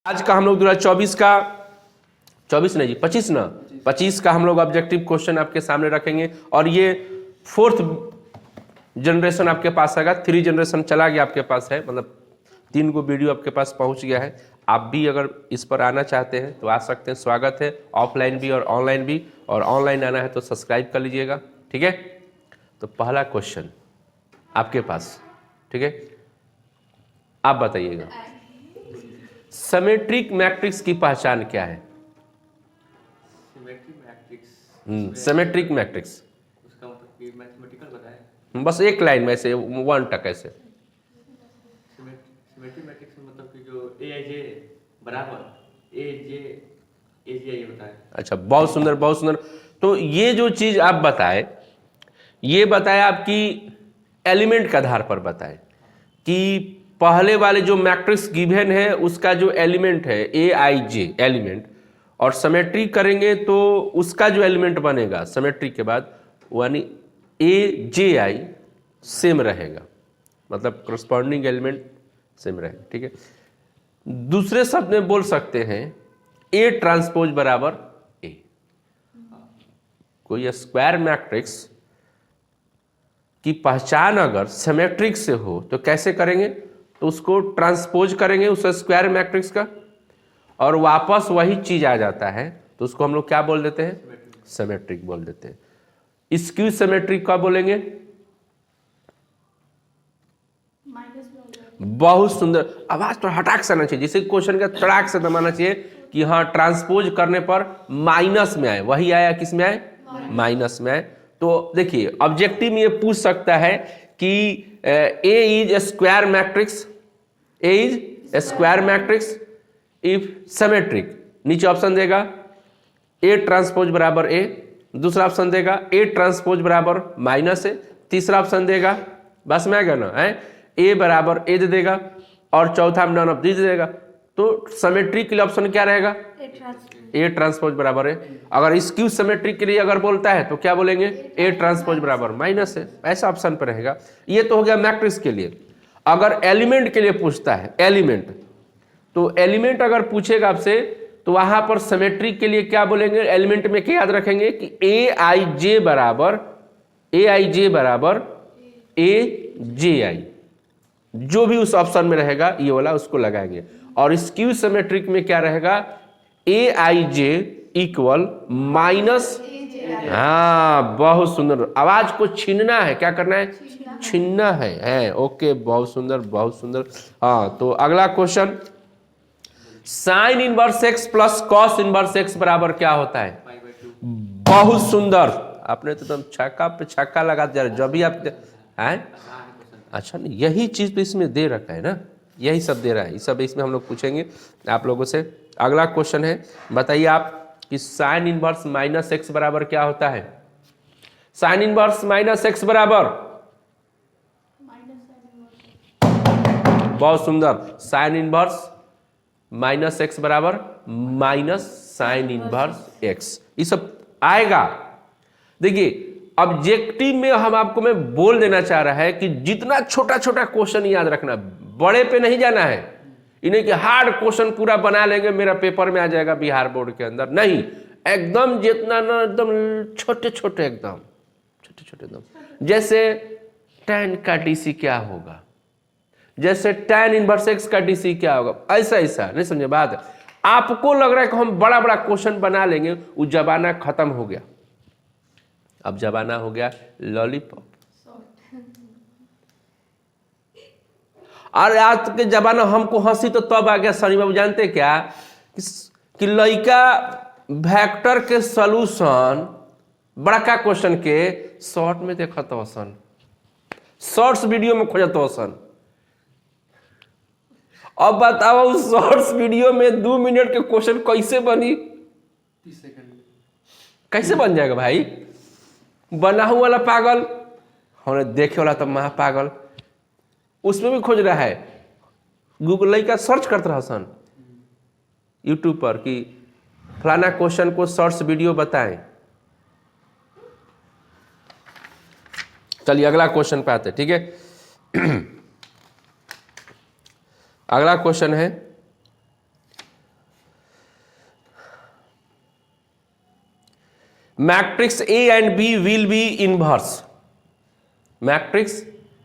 आज का हम लोग 2024 का 24 नहीं जी 25 ना 25 का हम लोग ऑब्जेक्टिव क्वेश्चन आपके सामने रखेंगे और ये 4th जनरेशन आपके पास आएगा। 3 जनरेशन चला गया आपके पास है, मतलब 3 को वीडियो आपके पास पहुंच गया है। आप भी अगर इस पर आना चाहते हैं तो आ सकते हैं, स्वागत है, ऑफलाइन भी और ऑनलाइन भी। और ऑनलाइन आना है तो सब्सक्राइब कर लीजिएगा, ठीक है। तो पहला क्वेश्चन आपके पास, ठीक है, आप बताइएगा सिमेट्रिक मैट्रिक्स की पहचान क्या है? सिमेट्रिक मैट्रिक्स उसका मतलब कि मैथमेटिकल बताएं। बस एक लाइन में से 1 टक ऐसे। सिमेट्रिक मैट्रिक्स में मतलब कि जो ए आई जे बराबर ए जे आई होता है। अच्छा, बहुत सुंदर बहुत सुंदर। तो ये जो चीज आप बताए, ये बताए आपकी एलिमेंट के आधार पर बताए कि पहले वाले जो मैट्रिक्स गिवन है उसका जो एलिमेंट है ए आई जे एलिमेंट, और सिमेट्री करेंगे तो उसका जो एलिमेंट बनेगा सिमेट्री के बाद यानी ए जे आई सेम रहेगा, मतलब करस्पॉन्डिंग एलिमेंट सेम रहेगा, ठीक है। दूसरे शब्द में बोल सकते हैं ए ट्रांसपोज बराबर ए। कोई स्क्वायर मैट्रिक्स की पहचान अगर सिमेट्रिक से हो तो कैसे करेंगे? तो उसको ट्रांसपोज करेंगे उस स्क्वायर मैट्रिक्स का और वापस वही चीज आ जाता है, तो उसको हम लोग क्या बोल देते हैं? सिमेट्रिक बोल देते हैं। स्क्यू सिमेट्रिक का बोलेंगे? बहुत सुंदर, आवाज तो हटाक से आना चाहिए, जिसे क्वेश्चन का तड़ाक से दबाना चाहिए कि हाँ ट्रांसपोज करने पर माइनस में आए, वही आया किस में आए? माइनस में आए। तो देखिए ऑब्जेक्टिव में ये पूछ सकता है कि A is square matrix, A is square matrix if symmetric. नीचे ऑप्शन देगा ए ट्रांसपोज बराबर ए, दूसरा ऑप्शन देगा ए ट्रांसपोज बराबर माइनस ए, तीसरा ऑप्शन देगा, बस में आ गया ना है, ए बराबर ए दे देगा, और चौथा में नॉन ऑफ दे देगा। तो सिमेट्रिक के लिए ऑप्शन क्या रहेगा? ए ट्रांसपोज बराबर है। अगर स्क्यू सिमेट्रिक के लिए अगर बोलता है तो क्या बोलेंगे? ए ट्रांसपोज बराबर माइनस है, ऐसा ऑप्शन पर रहेगा। ये तो हो गया मैट्रिक्स के लिए। अगर एलिमेंट के लिए पूछता है, एलिमेंट, तो एलिमेंट अगर पूछेगा आपसे तो वहां पर सिमेट्रिक के लिए क्या बोलेंगे? एलिमेंट में क्या याद रखेंगे कि ए आई जे बराबर ए जे आई, जो भी उस ऑप्शन में रहेगा ये वाला उसको लगाएंगे। और स्क्यू सिमेट्रिक में क्या रहेगा? ए आई जे इक्वल माइनस, हाँ बहुत सुंदर। आवाज को छीनना है, क्या करना है? छीनना है। ओके, बहुत सुंदर बहुत सुंदर। हाँ, तो अगला question, sign inverse x plus cos inverse x बराबर क्या होता है? बहुत सुंदर, आपने तो एकदम छक्का पे छक्का लगा दिया जब भी आप हैं। अच्छा, नहीं यही चीज तो इसमें दे रखा है ना, यही सब दे रहा है, ये सब इसमें हम लोग पूछेंगे आप लोगों से। अगला क्वेश्चन है, बताइए आप कि साइन इनवर्स माइनस एक्स बराबर क्या होता है? साइन इनवर्स माइनस एक्स बराबर, बहुत सुंदर, साइन इनवर्स माइनस एक्स बराबर माइनस साइन इनवर्स एक्स, ये सब आएगा। देखिए ऑब्जेक्टिव में हम आपको मैं बोल देना चाह रहा है कि जितना छोटा छोटा क्वेश्चन याद रखना, बड़े पे नहीं जाना है। इन्हें कि हार्ड क्वेश्चन पूरा बना लेंगे मेरा पेपर में आ जाएगा बिहार बोर्ड के अंदर, नहीं, एकदम जितना ना एकदम छोटे छोटे, एकदम छोटे छोटे, एकदम जैसे tan का डीसी क्या होगा, जैसे tan इनवर्स एक्स का डीसी क्या होगा, ऐसा ऐसा नहीं समझे बात। आपको लग रहा है कि हम बड़ा बड़ा क्वेश्चन बना लेंगे, वो जमाना खत्म हो गया। अब जमाना हो गया लॉलीपॉप। और आज के जमाना हमको हंसी तो तब आ गया सनी बाबू, जानते क्या कि लड़का वेक्टर के सॉल्यूशन बड़का क्वेश्चन के शॉर्ट में देखा तो सन, शॉर्ट्स वीडियो में खोजत हो सन। अब बताओ उस शॉर्ट्स वीडियो में 2 मिनट के क्वेश्चन कैसे बनी? 30 सेकंड कैसे बन जाएगा भाई? बनाहू वाला पागल, हमने देखे वाला तो महा पागल, उसमें भी खोज रहा है। गूगल का सर्च करता रहा सन यूट्यूब पर कि फलाना क्वेश्चन को शॉर्ट्स वीडियो बताएं। चलिए अगला क्वेश्चन पे आते, ठीक है। अगला क्वेश्चन है matrix A and B will be inverse, matrix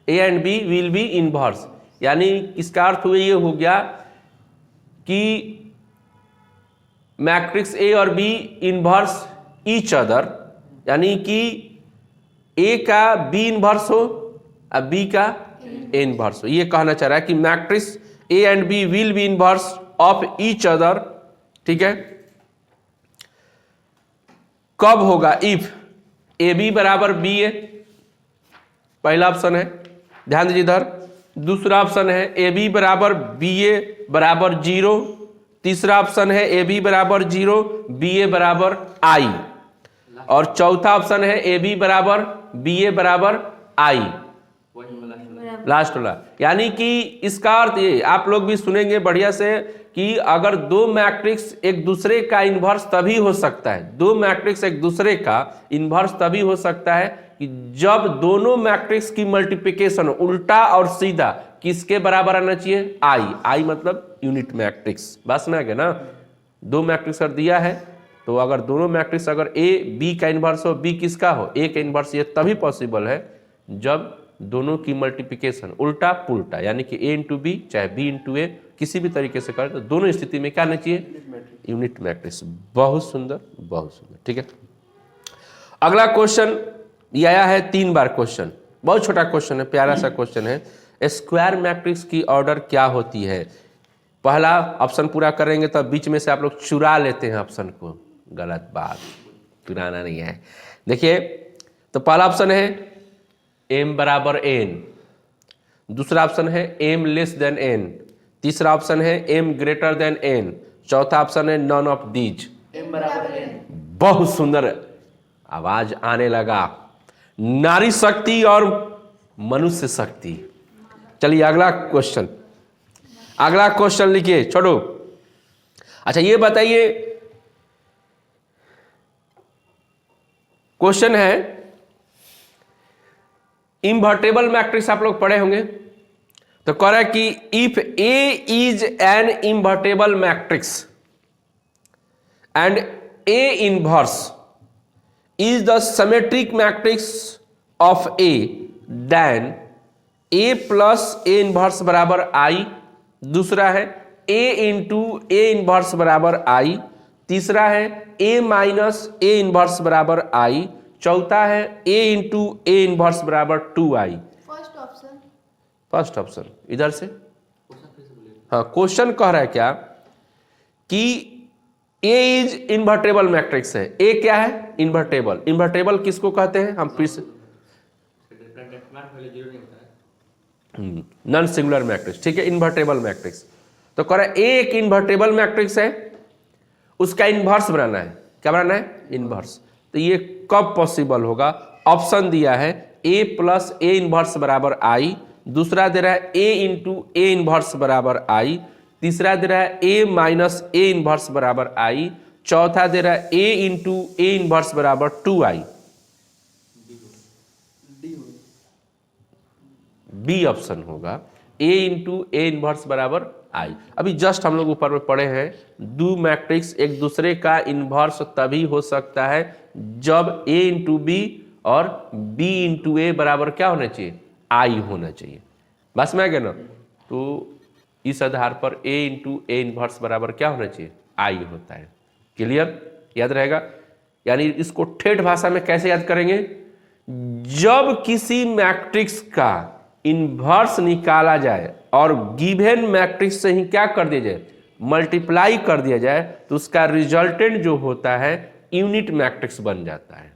A and B will be inverse, यानी इसका अर्थ हुआ ये हो गया कि मैट्रिक्स ए और बी इनवर्स ईच अदर, यानी कि ए का बी इनवर्स हो और बी का ए इनवर्स हो। ये कहना चाह रहा है कि matrix A and B will be inverse of each other, ठीक है। कब होगा? इफ ए बी बराबर बी ए, पहला ऑप्शन है, ध्यान दीजिए इधर। दूसरा ऑप्शन है ए बी बराबर बी ए बराबर 0। तीसरा ऑप्शन है ए बी बराबर 0 बी ए बराबर आई, और चौथा ऑप्शन है ए बी बराबर बी ए बराबर आई, लास्ट वाला। यानी कि इसका अर्थ ये आप लोग भी सुनेंगे बढ़िया से कि अगर दो मैट्रिक्स एक दूसरे का इन्वर्स तभी हो सकता है, दो मैट्रिक्स एक दूसरे का इन्वर्स तभी हो सकता है कि जब दोनों मैट्रिक्स की मल्टीप्लिकेशन उल्टा और सीधा किसके बराबर आना चाहिए? आई। आई मतलब यूनिट मैट्रिक्स, बस में आ गया ना। दो मैट्रिक्स अगर दिया है तो अगर दोनों मैट्रिक्स अगर ए बी का इन्वर्स हो, बी किसका हो? ए का इन्वर्स, ये तभी पॉसिबल है जब दोनों की मल्टीप्लिकेशन उल्टा पुल्टा, यानी कि ए इंटू बी चाहे बी इंटू ए किसी भी तरीके से करें तो दोनों स्थिति में क्या आना चाहिए? Unit matrix. बहुत सुंदर, बहुत सुंदर, ठीक है। अगला क्वेश्चन ये आया है 3 बार क्वेश्चन, बहुत छोटा क्वेश्चन है, प्यारा सा क्वेश्चन है। स्क्वायर मैट्रिक्स की ऑर्डर क्या होती है? पहला ऑप्शन पूरा करेंगे तो बीच में से आप लोग चुरा लेते हैं ऑप्शन को, गलत बात, चुराना नहीं है। देखिए तो पहला ऑप्शन है m बराबर n, दूसरा ऑप्शन है m लेस देन n, तीसरा ऑप्शन है m ग्रेटर देन n, चौथा ऑप्शन है नॉन ऑफ दीज। m बराबर n। बहुत सुंदर आवाज आने लगा, नारी शक्ति और मनुष्य शक्ति। चलिए अगला क्वेश्चन, अगला क्वेश्चन लिखिए, छोड़ो। अच्छा ये बताइए, क्वेश्चन है इन्वर्टेबल मैट्रिक्स आप लोग पढ़े होंगे, तो कह रहा है कि if A is an invertible matrix and A inverse is the symmetric matrix of A, then A plus A inverse बराबर आई। दूसरा है ए इंटू ए इनवर्स बराबर आई, तीसरा है ए माइनस ए इनवर्स बराबर आई, चौथा है ए इंटू ए इनवर्स बराबर 2i। First option, first option इधर से। हाँ, क्वेश्चन कह रहा है क्या कि ए इज इन्वर्टेबल मैट्रिक्स है। ए क्या है? इन्वर्टेबल। इन्वर्टेबल किसको कहते हैं? हम फिर से नॉन सिंगुलर मैट्रिक्स, ठीक है, इन्वर्टेबल मैट्रिक्स। तो कह रहा है ए एक इन्वर्टेबल मैट्रिक्स है, उसका इन्वर्स बनाना है। क्या बनाना है? इन्वर्स। तो ये कब पॉसिबल होगा? ऑप्शन दिया है a प्लस ए इनवर्स बराबर आई, दूसरा दे रहा है a इंटू ए इनवर्स बराबर आई, तीसरा दे रहा है a माइनस ए इनवर्स बराबर आई, चौथा दे रहा है a इंटू ए इनवर्स बराबर 2i। बी ऑप्शन होगा a इंटू ए इनवर्स बराबर आई। अभी जस्ट हम लोग ऊपर में पढ़े हैं, दो मैट्रिक्स एक दूसरे का इन्वर्स तभी हो सकता है जब a इंटू बी और b इंटू ए बराबर क्या होना चाहिए? आई होना चाहिए। बस में आ गया ना? तो इस आधार पर a इंटू ए इनवर्स बराबर क्या होना चाहिए? आई होता है। क्लियर? याद रहेगा? यानी इसको ठेठ भाषा में कैसे याद करेंगे? जब किसी मैट्रिक्स का इन्वर्स निकाला जाए और गिवन मैट्रिक्स से ही क्या कर दिया जाए? मल्टीप्लाई कर दिया जाए, तो उसका रिजल्टेंट जो होता है यूनिट मैट्रिक्स बन जाता है।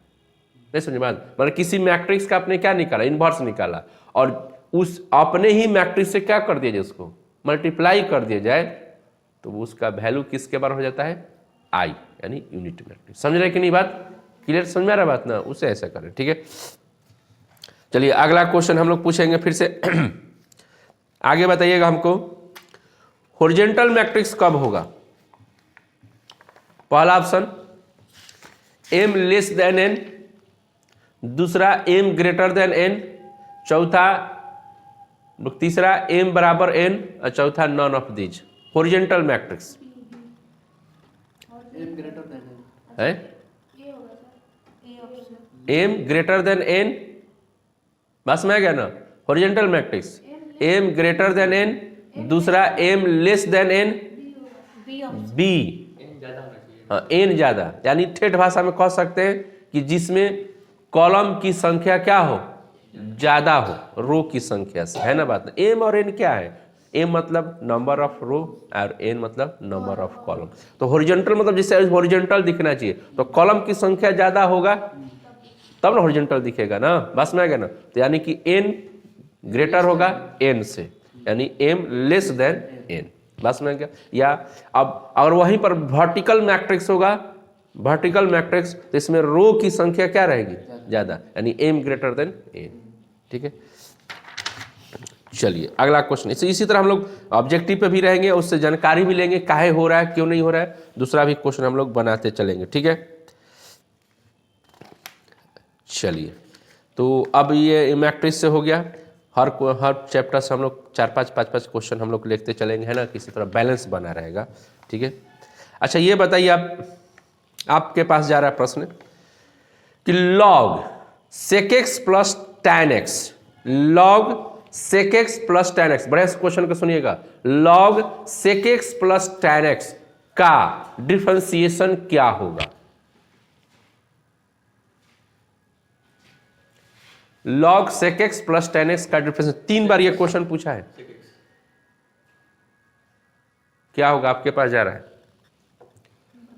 नहीं समझ बात? मतलब किसी मैट्रिक्स का आपने क्या निकाला? इन्वर्स निकाला, और उस अपने ही मैट्रिक्स से क्या कर दिया जाए? उसको मल्टीप्लाई कर दिया जाए, तो उसका वैल्यू किसके बराबर हो जाता है? आई, यानी यूनिट मैट्रिक्स। समझ रहे कि नहीं बात? क्लियर? समझ में आ रहा बात ना? उसे ऐसा करें, ठीक है। चलिए अगला क्वेश्चन हम लोग पूछेंगे फिर से। आगे बताइएगा हमको, हॉरिजॉन्टल मैट्रिक्स कब होगा? पहला option m less than n, दूसरा m ग्रेटर देन n, चौथा तीसरा m बराबर n और चौथा none of these. Horizontal matrix m greater than है? ये होगा sir. M greater than N, बस में आ गया ना, horizontal matrix M greater than N, दूसरा एम लेस देन एन, बी एन ज्यादा होना चाहिए। हाँ एन ज्यादा, यानी ठेठ भाषा में कह सकते हैं कि जिसमें कॉलम की संख्या क्या हो, ज्यादा हो रो की संख्या से, है ना बात। एम और एन क्या है, एम मतलब नंबर ऑफ रो और एन मतलब नंबर ऑफ कॉलम। तो हॉरिजॉन्टल मतलब जैसे हॉरिजॉन्टल दिखना चाहिए, तो कॉलम की संख्या ज्यादा होगा तब ना हॉरिजॉन्टल दिखेगा ना, बस में आ गया ना। तो यानी कि एन ग्रेटर होगा एन से, यानी एम लेस देन एन, बस में आ गया। या अब अगर वहीं पर वर्टिकल मैट्रिक्स होगा, वर्टिकल मैट्रिक्स, तो इसमें रो की संख्या क्या रहेगी, ज्यादा, यानी एम ग्रेटर देन एन। ठीक है, चलिए अगला क्वेश्चन। इसी तरह हम लोग ऑब्जेक्टिव पे भी रहेंगे, उससे जानकारी भी लेंगे, काहे हो रहा है क्यों नहीं हो रहा है, दूसरा भी क्वेश्चन हम लोग बनाते चलेंगे। ठीक है, चलिए तो अब ये मैट्रिक्स से हो गया, हर चैप्टर से हम लोग 4-5 क्वेश्चन हम लोग लिखते चलेंगे, है ना, किसी तरह बैलेंस बना रहेगा। ठीक है, अच्छा ये बताइए, आपके पास जा रहा है प्रश्न कि log sec x plus tan x, log sec x plus tan x, बड़े क्वेश्चन को सुनिएगा, log sec x plus tan x का डिफरेंशिएशन क्या होगा। log sec x plus tan x का डिफरेंशिएशन 3 बार ये क्वेश्चन पूछा है, क्या होगा आपके पास जा रहा है,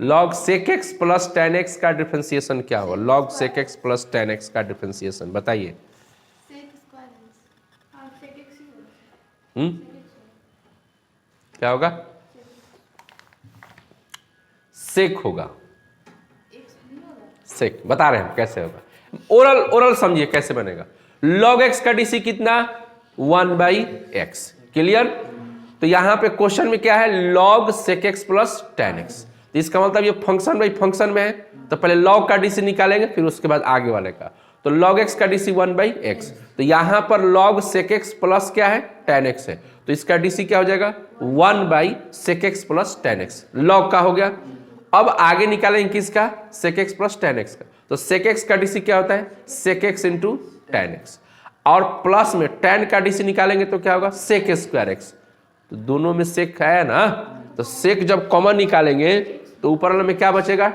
log sec x plus tan x का डिफरेंशिएशन क्या होगा, log sec x plus tan x का डिफरेंशिएशन बताइए। क्या होगा, सेक होगा, सेक बता रहे हैं कैसे होगा, ओरल समझिए कैसे बनेगा। log x का डीसी कितना, 1/x, क्लियर। तो यहां पे क्वेश्चन में क्या है, log sec x plus tan x, तो इसका मतलब ये फंक्शन बाई फंक्शन में है, तो पहले log का डीसी निकालेंगे फिर उसके बाद आगे वाले का। तो log x का डीसी 1/x, तो यहां पर log sec x प्लस क्या है, tan x है, तो इसका डीसी क्या हो जाएगा, 1/sec x plus tan x, log का हो गया। अब आगे निकालेंगे किसका, sec x plus tan x का, तो sec x का डीसी क्या होता है, sec x into tan x, और प्लस में tan का डीसी निकालेंगे तो क्या होगा, sec स्क्वायर x, तो दोनों में sec है ना, तो sec जब कॉमन निकालेंगे तो ऊपर वाले में क्या बचेगा,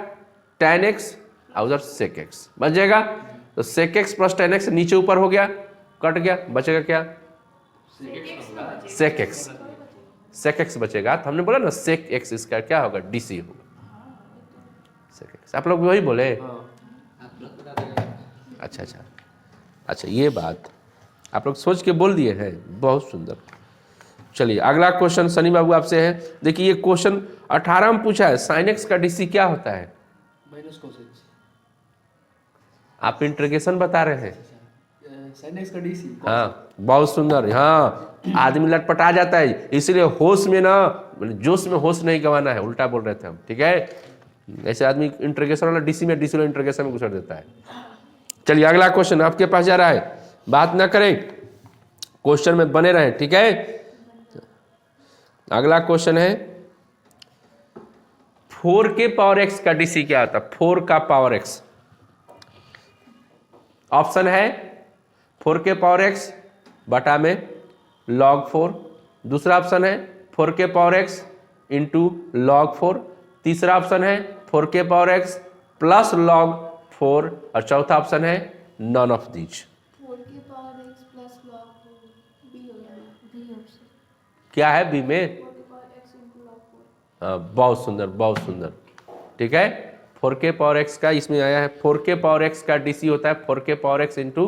tan x और उधर sec x बच जाएगा, तो sec x plus tan x नीचे ऊपर हो गया, कट गया, बचेगा क्या, sec x बचेगा। तो हमने बोला ना sec x इसका क्या होगा, डीसी होगा, sec x, आप लोग वही बोले। अच्छा ये बात आप लोग सोच के बोल दिए हैं, बहुत सुंदर। चलिए अगला क्वेश्चन सनी बाबू आपसे है, देखिए ये क्वेश्चन 18 में पूछा है, sin x का डीसी क्या होता है, माइनस cos x, आप इंटीग्रेशन बता रहे हैं, sin x का डीसी, हाँ बहुत सुंदर, हाँ आदमी लटपटा जाता है, इसलिए होश में ना, जोश में होश नहीं गंवाना है, उल्टा बोल रहे थे हम, ठीक है। ऐसे आदमी इंटीग्रेशन वाला डीसी में इंटीग्रेशन में घुसा देता है। चलिए अगला क्वेश्चन आपके पास जा रहा है, बात ना करें, क्वेश्चन में बने रहें, ठीक है। अगला क्वेश्चन है 4 के पावर x का डीसी क्या होता है, 4 का पावर x, ऑप्शन है 4 के पावर x बटा में log 4, दूसरा ऑप्शन है 4 के पावर x इंटू log 4, तीसरा ऑप्शन है 4 के पावर x प्लस log 4, और चौथा ऑप्शन है नॉन ऑफ दीज। 4 के power x plus log 4 b हो जाएगा, b ऑप्शन, क्या है बी में, 4 के पावर x into log 4, हाँ, बहुत सुंदर बहुत सुंदर, ठीक है। 4 के पावर x का इसमें आया है, 4 के पावर x का डीसी होता है 4 के पावर x इंटू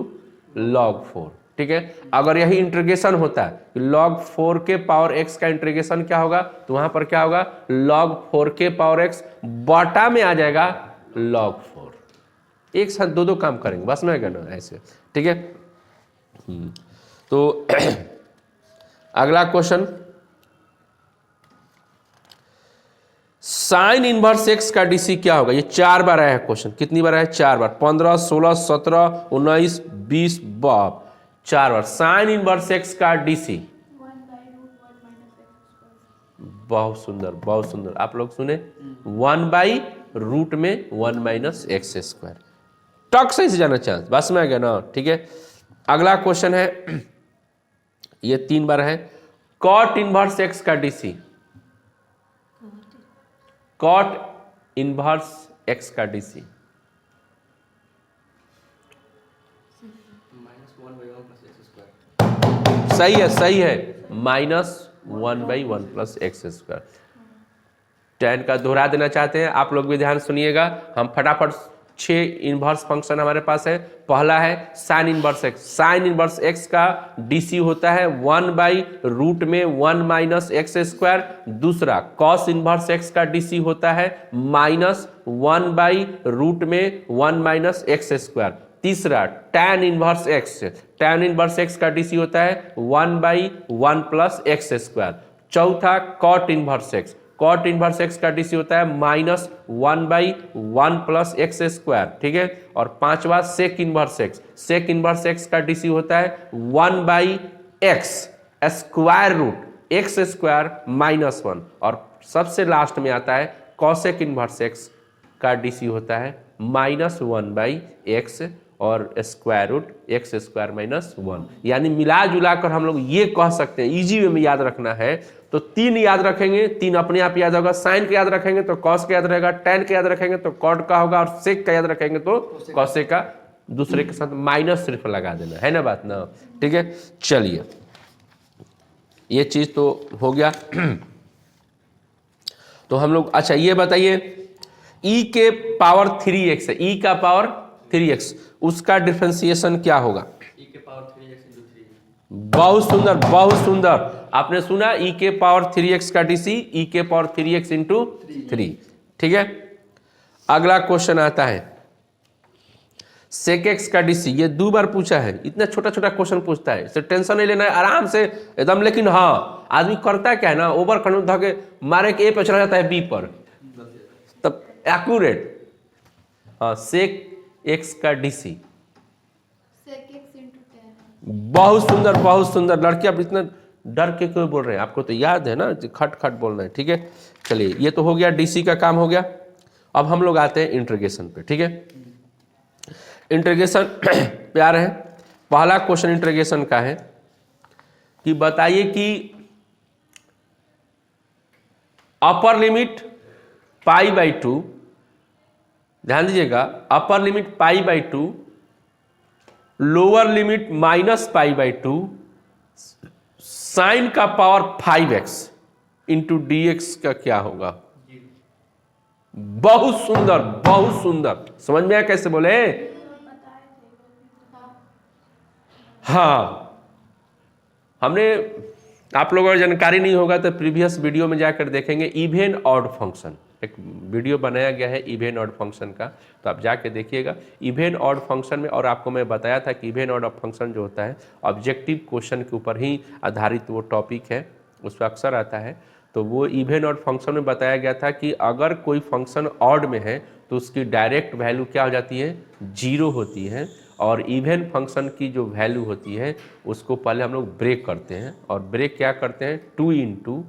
log 4, ठीक है। अगर यही इंटीग्रेशन होता है कि log 4 के पावर x का इंटीग्रेशन क्या होगा, तो वहां पर क्या होगा, log 4 के पावर x बटा में आ जाएगा log 4, एक साथ दो काम करेंगे, बस में करना ऐसे, ठीक है। तो अगला क्वेश्चन, साइन इनवर्स एक्स का डीसी क्या होगा, ये 4 बार आया है क्वेश्चन, कितनी बार आया है, 4 बार, 15, 16, 17, 19, 20, 4 बार, साइन इनवर्स एक्स का डीसी, 1/√1 minus x², बहुत सुंदर बहुत सुंदर, आप लोग सुने, 1/√1 - x², टक सही से जाना चांस, बस में आ गया ना, ठीक है। अगला क्वेश्चन है, ये 3 बार है, कॉट इनवर्स एक्स का डीसी, कॉट इनवर्स एक्स का डीसी। सही है, सही है, -1/1 प्लस एक्स स्क्वायर। 10 का दोहरा देना चाहते हैं आप लोग भी, ध्यान सुनिएगा। हम फटाफट 6 इनवर्स फंक्शन हमारे पास है। पहला है sine inverse x, sine inverse x का डीसी होता है 1/√1 माइनस एक्स स्क्वायर। दूसरा कॉस इनवर्स एक्स का डीसी होता है -1/√1 माइनस एक्स स्क्वायर। तीसरा tan inverse x, tan inverse x का डीसी होता है 1/1 प्लस एक्स स्क्वायर। चौथा cot inverse x, cot inverse x का डीसी होता है -1/1 प्लस एक्स स्क्वायर, ठीक है। और पांचवा sec inverse x, sec inverse x का डीसी होता है 1/x square root x square -1। और सबसे लास्ट में आता है कॉसेक इनवर्स एक्स का डीसी होता है -1/x और स्क्वायर रूट एक्स स्क्वायर -1। यानी मिला जुला कर हम लोग ये कह सकते हैं, इजी वे में याद रखना है तो 3 याद रखेंगे, 3 अपने आप याद होगा। साइन का याद रखेंगे तो कॉस का याद रहेगा, tan का याद रखेंगे तो कॉट का होगा, और सेक का याद रखेंगे तो कॉसेक का। दूसरे के साथ माइनस सिर्फ लगा देना है ना, बात ना, ठीक है। चलिए ये चीज तो हो गया। तो हम लोग, अच्छा ये बताइए, e के पावर 3x है, e का पावर 3x, उसका डिफरेंशिएशन क्या होगा? e के पावर 3x into 3। बहुत सुंदर, बहुत सुंदर। आपने सुना e के पावर 3x का डीसी e के पावर 3x into 3, ठीक है। अगला क्वेश्चन आता है सेक एक्स का डीसी, ये 2 बार पूछा है। इतना छोटा छोटा क्वेश्चन पूछता है, इसे टेंशन नहीं लेना है, आराम से एकदम। लेकिन हाँ, आदमी करता क्या है ना, ओवर कन्फ्यूज धके मारे के ए पे चला जाता है बी पर, तब एक्यूरेट। हाँ, सेक एक्स का डीसी, sec x into 10. बहुत सुंदर, बहुत सुंदर। लड़के अब इतना डर के क्यों बोल रहे हैं? आपको तो याद है ना, खट खट बोलना है, ठीक है। चलिए ये तो हो गया, डीसी का काम हो गया। अब हम लोग आते हैं इंटीग्रेशन पे, ठीक है। इंटीग्रेशन पे आ रहे हैं। पहला क्वेश्चन इंटीग्रेशन का है कि बताइए कि अपर लिमिट π/2, ध्यान दीजिएगा, upper limit π/2, lower limit -π/2, sine का पावर 5x इंटू dx का क्या होगा? बहुत सुंदर, बहुत सुंदर। समझ में आया कैसे बोले? हाँ, हमने, आप लोगों को जानकारी नहीं होगा तो प्रीवियस वीडियो में जाकर देखेंगे। इवन ऑड फंक्शन एक वीडियो बनाया गया है इवन ऑड फंक्शन का, तो आप जाके देखिएगा इवन ऑड फंक्शन में। और आपको मैं बताया था कि इवन ऑड फंक्शन जो होता है ऑब्जेक्टिव क्वेश्चन के ऊपर ही आधारित वो टॉपिक है, उस पर अक्सर आता है। तो वो इवन ऑड फंक्शन में बताया गया था कि अगर कोई फंक्शन ऑड में है तो उसकी डायरेक्ट वैल्यू क्या हो जाती है? 0 होती है। और इवन फंक्शन की जो वैल्यू होती है उसको पहले हम लोग ब्रेक करते हैं, और ब्रेक क्या करते हैं? 2 इंटू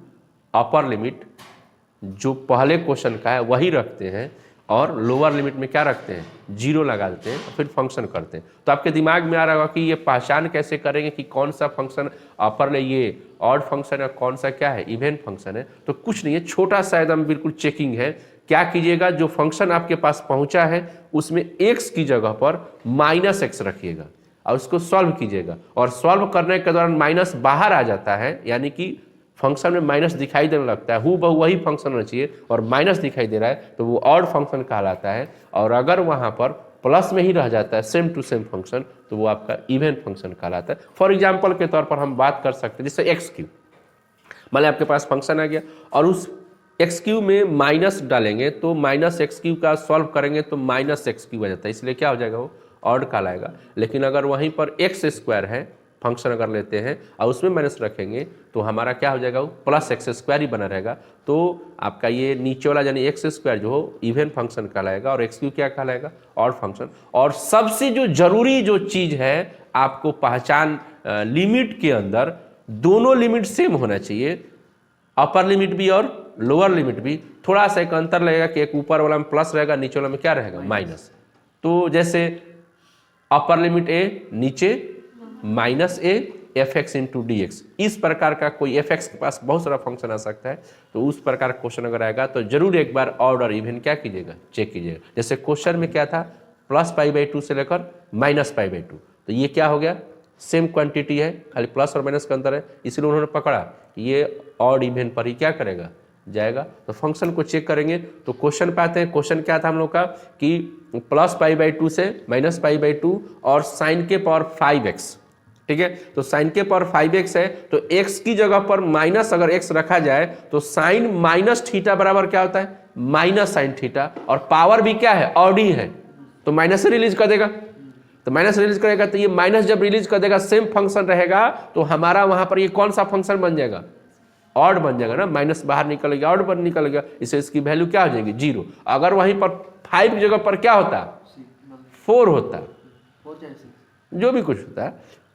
अपर लिमिट जो पहले क्वेश्चन का है वही रखते हैं, और लोअर लिमिट में क्या रखते हैं? 0 लगा देते हैं, और फिर फंक्शन करते हैं। तो आपके दिमाग में आ रहा होगा कि ये पहचान कैसे करेंगे कि कौन सा फंक्शन अपर ले ये ऑड फंक्शन है, कौन सा क्या है इवन फंक्शन है? तो कुछ नहीं है, छोटा सा एकदम बिल्कुल चेकिंग है। क्या कीजिएगा, जो फंक्शन आपके पास पहुंचा है उसमें x की जगह पर -x रखिएगा और उसको सॉल्व कीजिएगा। और सॉल्व करने के दौरान माइनस बाहर आ जाता है, यानी कि फंक्शन में माइनस दिखाई देने लगता है, हूबहू वही फंक्शन होना चाहिए, और माइनस दिखाई दे रहा है तो वो ऑड फंक्शन कहलाता है। और अगर वहां पर प्लस में ही रह जाता है सेम टू सेम फंक्शन, तो वो आपका इवन फंक्शन कहलाता है। फॉर एग्जाम्पल के तौर पर हम बात कर सकते हैं, जैसे x3, मान लिया आपके पास फंक्शन आ गया और उस x3 में माइनस डालेंगे तो -x3 का सॉल्व करेंगे तो -x3 आ जाता है, इसलिए क्या हो जाएगा? वो ऑड कहलाएगा। लेकिन अगर वहीं पर x² है फंक्शन अगर लेते हैं और उसमें माइनस रखेंगे तो हमारा क्या हो जाएगा? वो +x² ही बना रहेगा। तो आपका ये नीचे वाला यानी x² जो हो इवन फंक्शन कहलाएगा, और x3 क्या कहलाएगा? Odd function. और सबसे जो जरूरी जो चीज है आपको पहचान, लिमिट के अंदर दोनों लिमिट सेम होना चाहिए, अपर लिमिट भी और लोअर लिमिट भी। थोड़ा सा एक अंतर लगेगा कि एक ऊपर वाला में प्लस रहेगा, नीचे वाला में क्या रहेगा? माइनस। तो जैसे अपर लिमिट ए नीचे minus A F x into D x. इस प्रकार का कोई एफ एक्स के पास बहुत सारा फंक्शन आ सकता है, तो उस प्रकार का क्वेश्चन अगर आएगा तो जरूर एक बार ऑड और इवन क्या कीजिएगा, चेक कीजिएगा। जैसे क्वेश्चन में क्या था, +π/2 से लेकर -π/2, तो ये क्या हो गया, सेम क्वांटिटी है, खाली प्लस और माइनस का अंतर है, इसलिए उन्होंने पकड़ा ये ऑड इवन पर ही क्या करेगा, जाएगा। तो फंक्शन को चेक करेंगे तो क्वेश्चन पे आते हैं। क्वेश्चन क्या था हम लोग का कि +π/2 से -π/2 और साइन के पावर 5x, ठीक है। तो साइन के पावर 5x है, तो x की जगह पर माइनस अगर x रखा जाए तो साइन माइनस थीटा बराबर क्या होता है, माइनस साइन थीटा, और पावर भी क्या है, ऑड ही है, तो माइनस से रिलीज कर देगा। तो माइनस रिलीज करेगा तो ये माइनस जब रिलीज कर देगा सेम फंक्शन रहेगा, तो हमारा वहां पर ये कौन सा फंक्शन बन जाएगा, ऑड बन जाएगा ना, माइनस बाहर निकल गया, ऑड पर निकल गया, इससे इसकी वैल्यू क्या हो जाएगी, 0। अगर वहीं पर 5 की जगह पर क्या होता, 4 होता, जो भी कुछ होता है,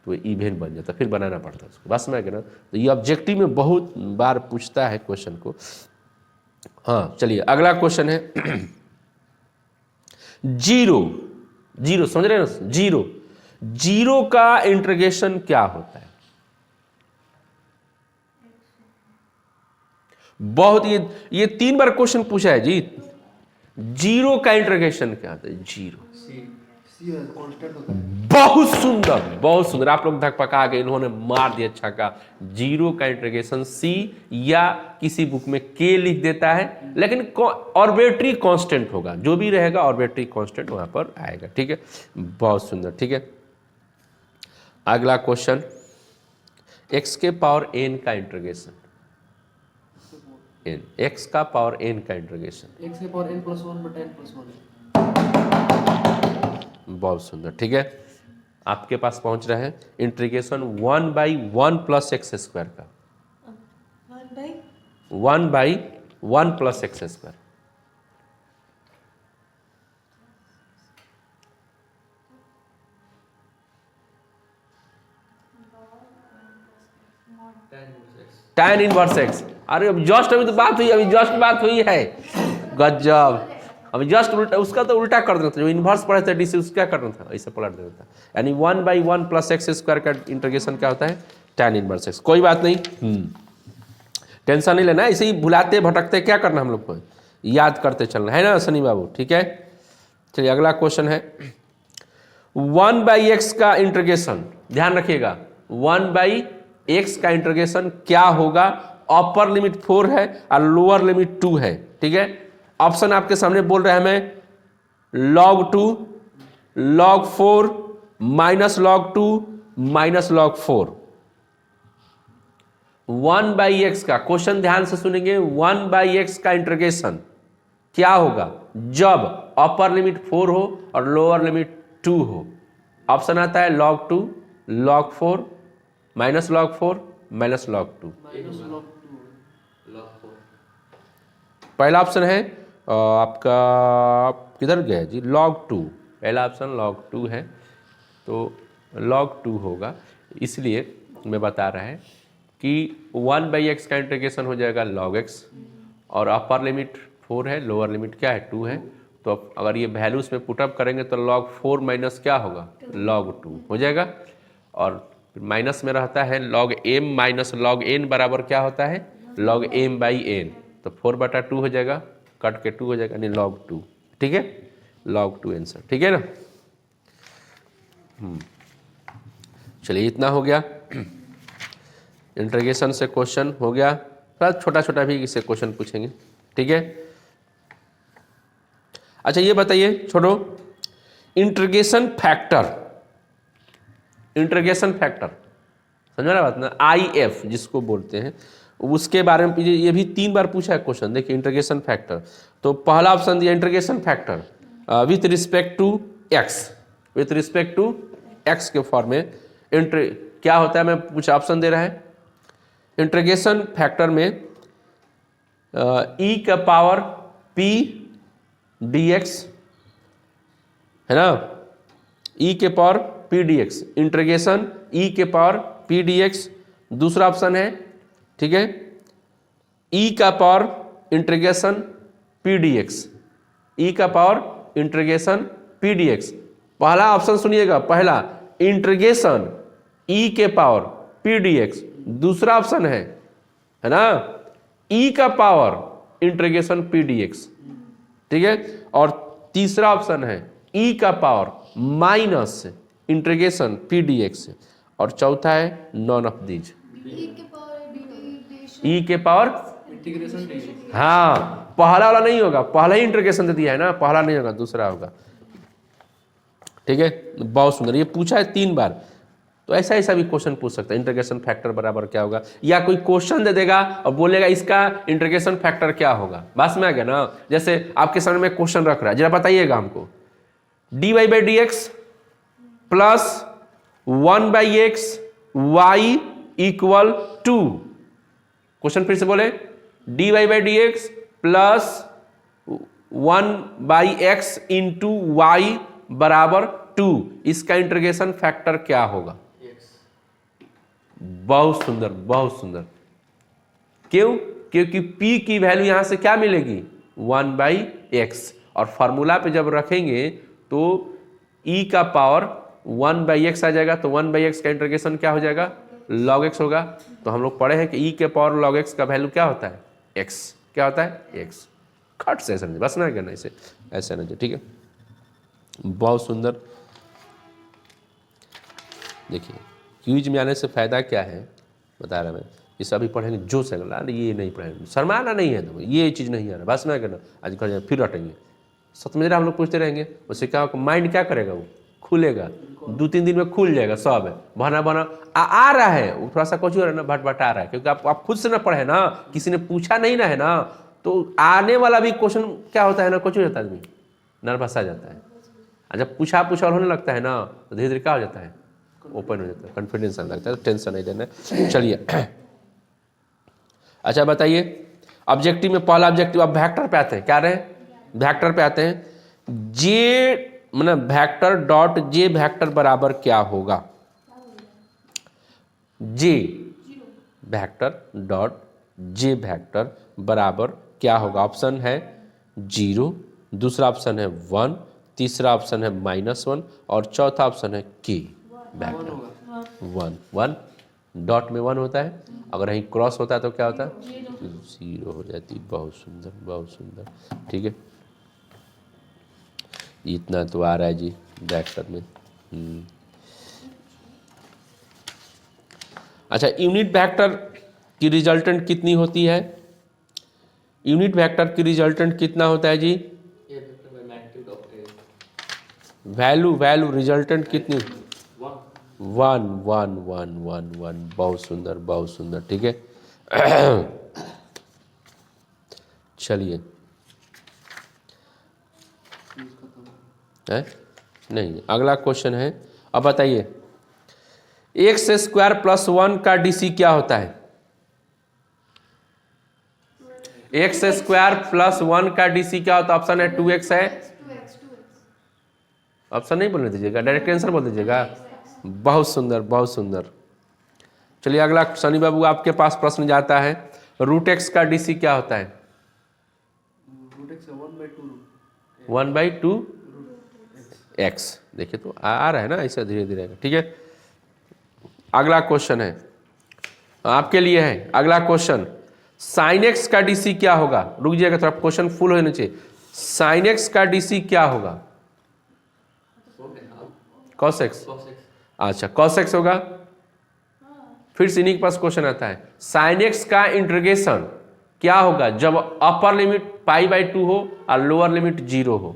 तो इवेंट बन जाता, फिर बनाना पड़ता है उसको, बस में ना। तो ये ऑब्जेक्टिव में बहुत बार पूछता है क्वेश्चन को। हाँ चलिए अगला क्वेश्चन है जीरो, समझ रहे हैं ना, जीरो का इंटीग्रेशन क्या होता है। बहुत ये 3 बार क्वेश्चन पूछा है जी, जीरो का इंटीग्रेशन क्या होता है, जीरो। बहुत सुंदर, आप लोग धक पका गए, इन्होंने मार दिया छक्का। जीरो का इंटीग्रेशन सी या किसी बुक में के लिख देता है, लेकिन आर्बिट्री कांस्टेंट होगा, जो भी रहेगा आर्बिट्री कांस्टेंट वहां पर आएगा, ठीक है। बहुत सुंदर, ठीक है। अगला क्वेश्चन, x के पावर n का इंटीग्रेशन, x का पावर n का इंटीग्रेशन, x के पावर n + 1 बटा n + 1 है। बहुत सुंदर, ठीक है। आपके पास पहुंच रहा है इंटीग्रेशन 1/1 + x² का, 1/1 + x²। tan inverse x। अरे अब जस्ट अभी तो बात हुई, अभी जस्ट बात हुई है, गजब। अभी जस्ट उल्टा, उसका तो उल्टा कर देना था, जो इन्वर्स पढ़े थे डी से उसका क्या करना था, ऐसे पलट देना था। यानी 1/1 + x² का इंटीग्रेशन क्या होता है, tan इनवर्स x। कोई बात नहीं, टेंशन नहीं लेना, ऐसे ही भुलाते भटकते क्या करना, हम लोग को याद करते चलना है ना सनी बाबू, ठीक है। चलिए अगला क्वेश्चन है 1/x का इंटीग्रेशन, ध्यान रखिएगा 1/x का इंटीग्रेशन क्या होगा। अपर लिमिट 4 है और लोअर लिमिट 2 है, ठीक है। ऑप्शन आपके सामने बोल रहे हैं हमें log2, log4, -log2, -log4। 1/x का क्वेश्चन ध्यान से सुनेंगे, 1/x का इंटीग्रेशन क्या होगा जब अपर लिमिट 4 हो और लोअर लिमिट 2 हो। ऑप्शन आता है log2, log4, -log4, -log2। पहला ऑप्शन है आपका, किधर गया जी, log2, पहला ऑप्शन log2 है, तो log2 होगा। इसलिए मैं बता रहा है कि 1/x का इंटीग्रेशन हो जाएगा log x, और अपर लिमिट 4 है, लोअर लिमिट क्या है 2 है, तो अगर ये वैल्यूज में पुटअप करेंगे तो log4 माइनस क्या होगा, log2 हो जाएगा। और माइनस में रहता है log m - log n बराबर क्या होता है, log m/n, तो 4/2 हो जाएगा, कट के 2 हो जाएगा, यानी log2, ठीक है, log2 आंसर, ठीक है ना। चलिए इतना हो गया, इंटीग्रेशन से क्वेश्चन हो गया, थोड़ा छोटा छोटा भी इससे क्वेश्चन पूछेंगे, ठीक है। अच्छा ये बताइए, छोड़ो, इंटीग्रेशन फैक्टर समझ रहा बात ना, IF जिसको बोलते हैं, उसके बारे में ये भी 3 बार पूछा है क्वेश्चन। देखिए इंटीग्रेशन फैक्टर, तो पहला ऑप्शन दिया integration factor with respect to x के फॉर्म में क्या होता है, मैं कुछ ऑप्शन दे रहा है। इंटीग्रेशन फैक्टर में e का पावर p dx है ना, e के power p dx, integration e के पावर p dx। दूसरा ऑप्शन है, ठीक है, e का power integration p dx, e का पावर इंटीग्रेशन p dx। पहला ऑप्शन सुनिएगा, पहला इंटीग्रेशन ई के पावर पी डी एक्स, दूसरा ऑप्शन है ना ई का power integration P D x, ठीक है, और तीसरा ऑप्शन है ई का power minus integration P D x, और चौथा है नॉन ऑफ दीज, E के पावर इंटीग्रेशन ई के पावर, इंटीग्रेशन डी। हाँ पहला वाला नहीं होगा, पहला ही इंटीग्रेशन दे दिया है ना, पहला नहीं होगा, दूसरा होगा, ठीक है। बहुत सुंदर, ये पूछा है 3 बार, तो ऐसा ऐसा भी क्वेश्चन पूछ सकता है, इंटीग्रेशन फैक्टर बराबर क्या होगा, या कोई क्वेश्चन दे देगा और बोलेगा इसका इंटीग्रेशन फैक्टर क्या होगा, बस में आ गया ना। जैसे आपके सामने में क्वेश्चन रख रहा है, जरा बताइएगा हमको, d y by d x plus 1/x y equal to, question फिर से बोले, d y by d x plus 1/x into y बराबर 2, इसका इंटीग्रेशन फैक्टर क्या होगा। बहुत सुंदर, बहुत सुंदर। क्यों? क्योंकि p की वैल्यू यहां से क्या मिलेगी 1/x, और फार्मूला पे जब रखेंगे तो e का पावर 1/x आ जाएगा, तो 1/x का इंटीग्रेशन क्या हो जाएगा log x होगा। तो हम लोग पढ़े हैं कि e के पावर log x का वैल्यू क्या होता है x, क्या होता है x। खट से ऐसा नहीं, बस ना करना इसे ऐसा नहीं, ठीक है। बहुत सुंदर। देखिए क्यूज में आने से फायदा क्या है बता रहा मैं, ये सभी पढ़ेंगे जो से अगला, ये नहीं पढ़ेंगे, शर्माना नहीं है, तो ये चीज़ नहीं आ रहा, बस ना करना, आज कर फिर रटेंगे सत में, हम लोग पूछते रहेंगे, उससे क्या माइंड क्या करेगा, वो खुलेगा, 2-3 दिन में खुल जाएगा सब है, बना बना आ रहा है, वो थोड़ा सा कुछ हो रहा है ना, भट आ रहा है, क्योंकि आप खुद से ना पढ़े ना, किसी ने पूछा नहीं ना है ना, तो आने वाला भी क्वेश्चन क्या होता है ना, कुछ हो जाता है, आदमी नर्वस आ जाता है, और जब पूछा और होने लगता है ना, तो धीरे धीरे क्या हो जाता है, ओपन हो जाता है, कॉन्फिडेंस आने लगता है, तो टेंशन नहीं लेना। चलिए अच्छा बताइए, ऑब्जेक्टिव में पहला ऑब्जेक्टिव, अब वेक्टर पे आते हैं, क्या रहे वेक्टर पे आते हैं, जे मतलब वेक्टर डॉट जे वेक्टर बराबर क्या होगा, जे वेक्टर डॉट जे वेक्टर बराबर क्या होगा। ऑप्शन है 0, दूसरा ऑप्शन है 1, तीसरा ऑप्शन है -1, और चौथा ऑप्शन है के वेक्टर 1 डॉट में 1 होता है, अगर यहीं क्रॉस होता है तो क्या होता है 0 हो जाती। बहुत सुंदर, बहुत सुंदर, ठीक है, इतना तो आ रहा है जी वेक्टर में। अच्छा, यूनिट वेक्टर की रिजल्टेंट कितनी होती है, यूनिट वेक्टर की रिजल्टेंट कितना होता है जी, वैल्यू रिजल्टेंट कितनी 1 1 1 1 1। बहुत सुंदर, बहुत सुंदर, ठीक है। चलिए है नहीं, अगला क्वेश्चन है, अब बताइए x² + 1 का DC क्या होता है, x² + 1 का DC क्या होता है। ऑप्शन है 2x है, 2x ऑप्शन नहीं बोलने दीजिएगा, डायरेक्ट आंसर बोल दीजिएगा। बहुत सुंदर, बहुत सुंदर। चलिए अगला सनी बाबू आपके पास प्रश्न जाता है, √x का DC क्या होता है, √x 1/2 1/2x। देखिए तो आ रहा है ना, ऐसा धीरे धीरे, ठीक है। अगला क्वेश्चन है आपके लिए, है अगला क्वेश्चन, sin x का DC क्या होगा। रुक जाइएगा थोड़ा, क्वेश्चन फुल होना चाहिए। sin x का DC क्या होगा, cos x, अच्छा cos x होगा। फिर से इन्हीं के पास क्वेश्चन आता है, sin x का इंटीग्रेशन क्या होगा जब अपर लिमिट π/2 हो और लोअर लिमिट 0 हो।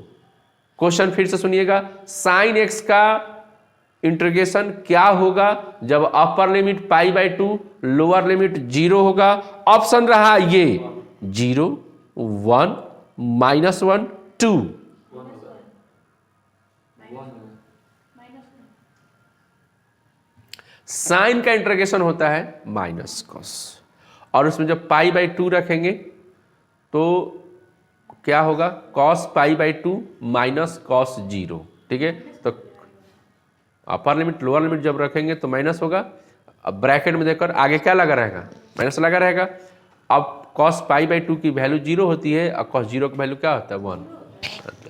क्वेश्चन फिर से सुनिएगा, sin x का इंटीग्रेशन क्या होगा जब अपर लिमिट π/2 लोअर लिमिट 0 होगा। ऑप्शन रहा ये 0 1 -1 2। साइन का इंटीग्रेशन होता है -cos, और उसमें जब π/2 रखेंगे तो क्या होगा, cos π/2 -cos 0, ठीक है। तो अपर लिमिट लोअर लिमिट जब रखेंगे तो माइनस होगा, अब ब्रैकेट में देखकर आगे क्या लगा रहेगा, माइनस लगा रहेगा। अब cos π/2 की वैल्यू 0 होती है और cos 0 की वैल्यू क्या होता है 1,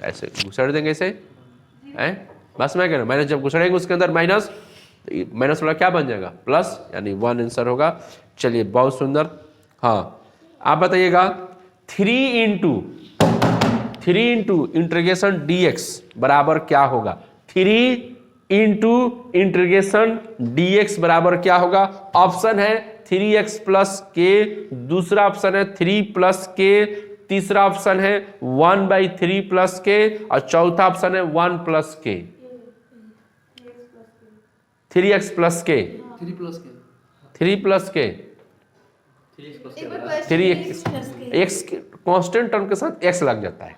ऐसे घुसड़ देंगे इसे, बस मैं कह रहा हूँ माइनस जब घुसड़ेंगे उसके अंदर माइनस, तो माइनस वाला क्या बन जाएगा प्लस, यानी 1 आंसर होगा। चलिए बहुत सुंदर। हाँ आप बताइएगा 3 इंटू इंटीग्रेशन dx बराबर क्या होगा। 3 इंटू इंटीग्रेशन dx बराबर क्या होगा। ऑप्शन है 3x प्लस के, दूसरा ऑप्शन है 3 प्लस के, तीसरा ऑप्शन है 1/3 प्लस के, और चौथा ऑप्शन है 1 प्लस के। 3x प्लस के, 3 प्लस के 3 प्लस के, 3x प्लस एक बार के question 3x x constant term के साथ x लग जाता है।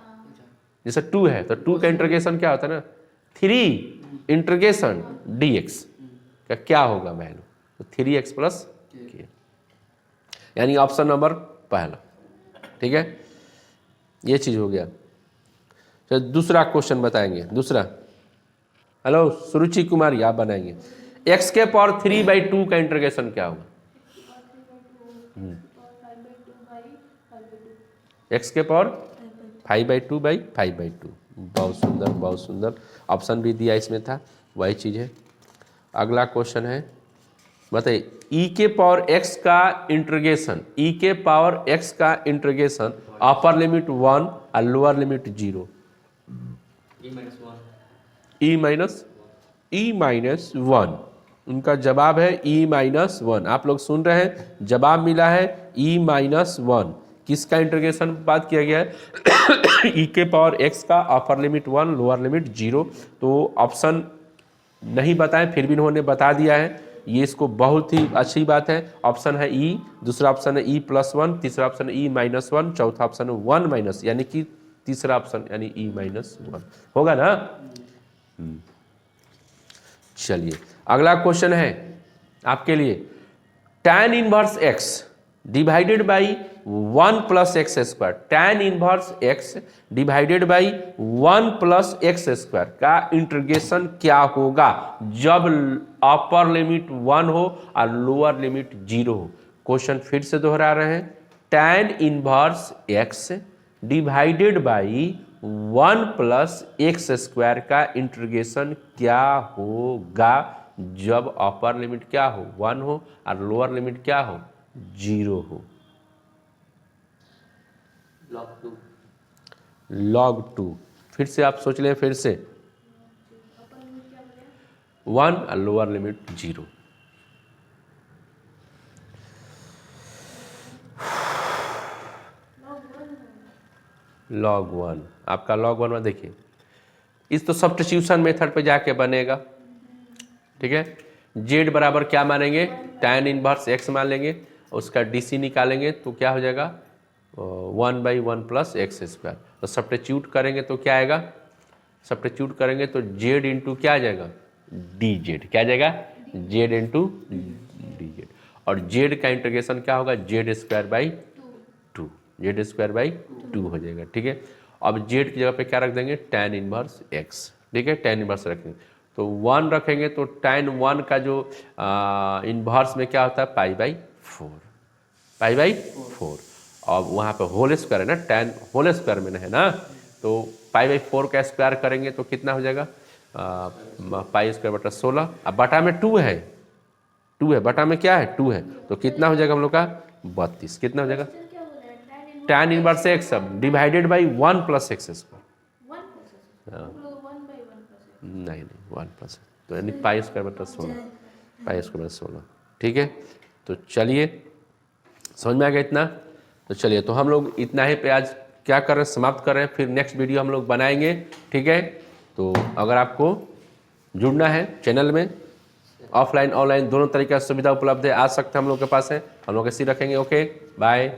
जैसे 2 है तो 2 का इंटीग्रेशन क्या होता है ना 3 इंटीग्रेशन dx का क्या होगा वैल्यू, तो 3x प्लस के, यानी ऑप्शन नंबर पहला। ठीक है, ये चीज हो गया। तो दूसरा क्वेश्चन बताएंगे। दूसरा, हेलो सुरुचि कुमारी आप बनाएंगे x के पावर 3/2 का इंटीग्रेशन क्या होगा। x के पावर 5/2/5/2। बहुत सुंदर बहुत सुंदर, ऑप्शन भी दिया इसमें था, वही चीज़ है। अगला क्वेश्चन है, बताइए e के पावर x का इंटीग्रेशन, e के पावर x का इंटीग्रेशन अपर लिमिट 1 और लोअर लिमिट 0। e-1 उनका जवाब है e-1। आप लोग सुन रहे हैं, जवाब मिला है e-1। किसका इंटीग्रेशन बात किया गया है e के पावर x का अपर लिमिट 1 लोअर लिमिट 0। तो ऑप्शन नहीं बताएं फिर भी इन्होंने बता दिया है, ये इसको बहुत ही अच्छी बात है। ऑप्शन है e, दूसरा ऑप्शन है e+1, तीसरा ऑप्शन है e-1, चौथा ऑप्शन है 1- यानी कि तीसरा ऑप्शन यानी e-1 होगा ना। चलिए अगला क्वेश्चन है आपके लिए, tan inverse x divided by 1 plus x square, tan inverse x divided by 1 plus x square का इंटीग्रेशन क्या होगा जब अपर लिमिट 1 हो और लोअर लिमिट 0 हो। क्वेश्चन फिर से दोहरा रहे हैं, tan inverse x divided by 1 plus x square का इंटीग्रेशन क्या होगा जब अपर लिमिट क्या हो 1 हो और लोअर लिमिट क्या हो 0 हो। log 2 फिर से आप सोच लें, फिर से 1 और लोअर लिमिट 0। log 1 आपका log 1 में देखिए, इस तो सब्स्टिट्यूशन मेथड पे जाके बनेगा। ठीक है, z बराबर क्या मानेंगे, tan इनवर्स x मान लेंगे, उसका dc निकालेंगे तो क्या हो जाएगा 1/1 प्लस एक्स स्क्वायर। तो सब्स्टिट्यूट करेंगे तो क्या आएगा, सब्स्टिट्यूट करेंगे तो z इंटू क्या आ जाएगा dz, क्या आ जाएगा z इंटू dz, और z का इंटीग्रेशन क्या होगा z²/2, z²/2 हो जाएगा। ठीक है, अब z की जगह पे क्या रख देंगे tan इनवर्स x। ठीक है, tan इनवर्स रखेंगे तो 1 रखेंगे तो tan 1 का जो इनवर्स में क्या होता है π/4। और वहाँ पे होल स्क्वायर है ना, tan होल स्क्वायर में है ना, तो π/4 का स्क्वायर करेंगे तो कितना हो जाएगा π²/16। अब बटा में 2 है, बटा में क्या है 2 है, तो कितना हो जाएगा हम लोग का 32। कितना हो जाएगा tan inverse x divided by 1 plus x square. नहीं 1 प्लस, तो यानी π²/16। ठीक है, तो चलिए समझ में आ गया इतना। तो चलिए, तो हम लोग इतना ही पे आज क्या कर रहे हैं, समाप्त कर रहे हैं, फिर नेक्स्ट वीडियो हम लोग बनाएंगे। ठीक है, तो अगर आपको जुड़ना है चैनल में, ऑफलाइन ऑनलाइन दोनों तरीके की सुविधा उपलब्ध है, आ सकते हैं हम लोग के पास है, हम लोग ऐसे ही रखेंगे। Okay bye.